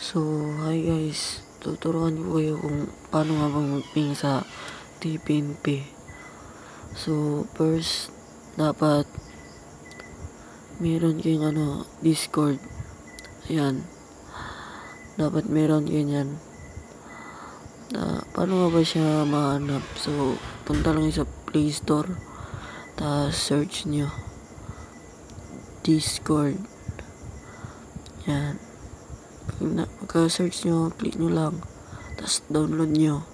So, hi guys. Tuturuan ko kayo kung paano nga bang mag-ping sa TPNP. So, first, dapat meron kayong Discord. Ayan. Dapat meron kayo yan. Paano nga ba siya mahanap? So, punta lang sa Play Store. Tapos, search nyo Discord. Yan. Pagka-search nyo, click nyo lang. Tapos, download nyo.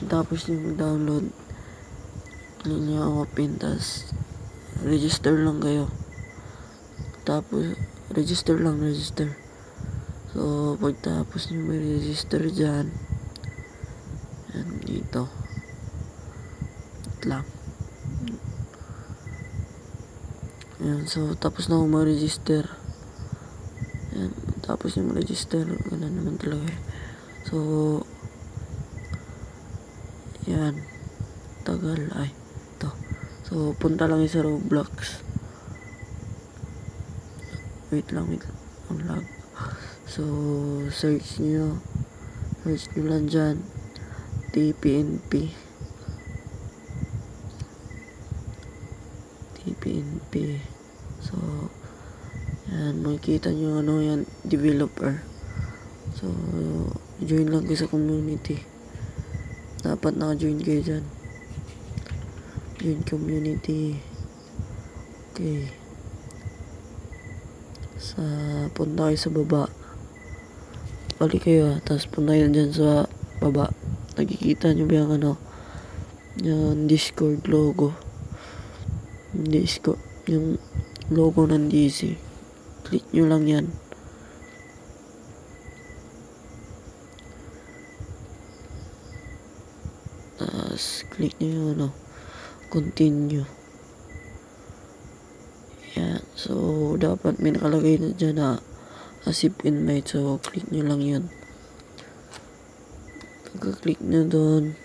Tapos yung download, click nyo ang open. Tapos, register lang kayo. Tapos, register. So, pagtapos nyo may register dyan, yan, dito. Wait lang. Yan, so, tapos na akong ma-register. Yan, tapos yung ma-register, gano'n naman talaga. So, yan, tagal, ito. So, punta lang sa Roblox. Wait lang, ang lag. So, search nyo lang dyan, TPNP. So, yan, makikita nyo yan, developer. So, join lang kayo sa community. Dapat naka-join kayo dyan. Join community. Okay. Punta kayo sa baba. Balik kayo tapos punta kayo dyan sa baba. Nakikita nyo ba yung Discord logo? Yung logo ng DC. Click nyo lang yan. Tapos click nyo yung continue. Yan. So, dapat may nakalagay na dyan na accept invite. So, click nyo lang yun. Pagka-click nyo doon,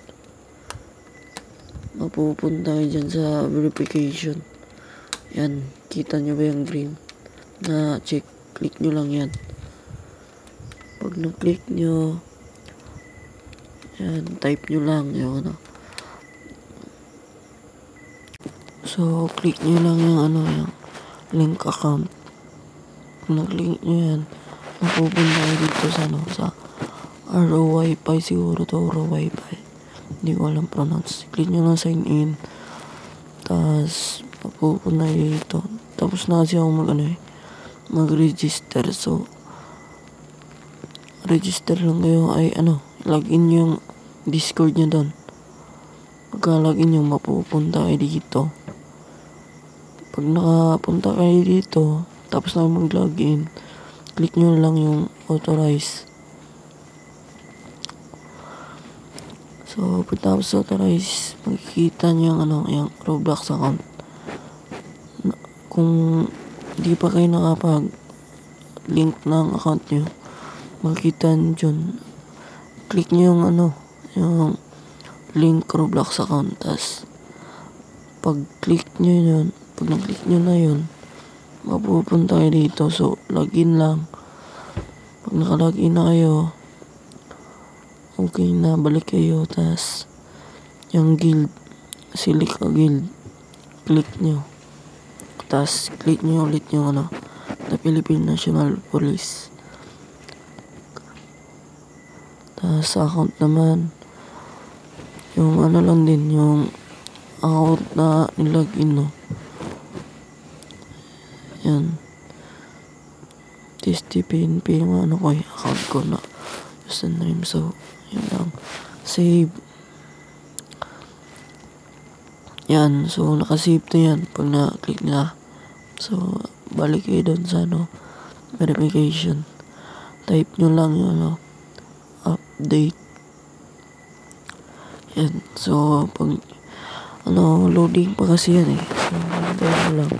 mapupunta kayo dyan sa verification. Yan. Kita nyo ba yung green na check? Click nyo lang yan. Pag na-click nyo, yan, type nyo lang yung So, click nyo lang yung yung link account. Kung nag-link nyo yan, mapupunta kayo dito sa ROWiFi siguro to, ROWiFi. Hindi ko alam pronounce. Click nyo lang sign in. Tapos, mapupunta kayo dito. Tapos na kasi ako mag-register. So, register lang kayo login yung Discord nyo doon. Pagka-login nyo, mapupunta kayo dito. Pag nakapunta kayo dito, tapos na mag-login, click nyo lang yung authorize. So, pagtapos authorize, makikita nyo yung Roblox account. Kung di pa kayo nakapag-link ng account nyo, makikita nyo dyan. Click nyo yung link Roblox account. Tapos, pag na-click nyo na yun, mapupunta kayo dito. So, login lang. Pag naka-login na kayo, okay na, balik kayo. Tapos, yung guild, select a guild. Click nyo. Tapos, click nyo ulit yung the Philippine National Police. Tapos, sa account naman, yung lang din, yung account na nilagin, Yan. TPNP yung account ko na username. So, yun lang. Save. Yan. So, nakasave na yan pag na-click na. So, balik kayo doon sa verification. Type nyo lang yung update. Yan. So, pag loading pa kasi yan eh. So, tayo lang.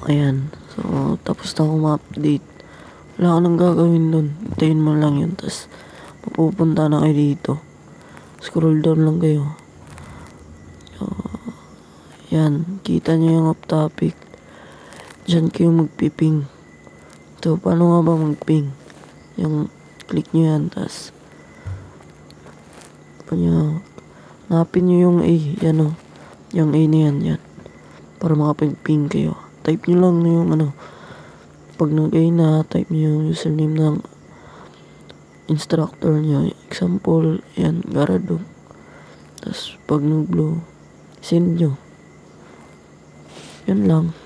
Ayan. So, tapos na ako ma-update. Wala ka nang gagawin dun. Hintayin mo lang yun. Tapos, mapupunta na kayo dito. Scroll down lang kayo. Yan, kita nyo yung off topic. Diyan kayo magpiping. So, paano nga ba magping? Yung click nyo yan, tas hanapin nyo yung A, yan o. Yung A na yan. Para makapag-ping kayo. Type nyo lang yung pag nag-A na, type nyo yung username ng instructor nyo. Example, yan, Garadong. Tas pag nag-blue, send nyo. Yan lang.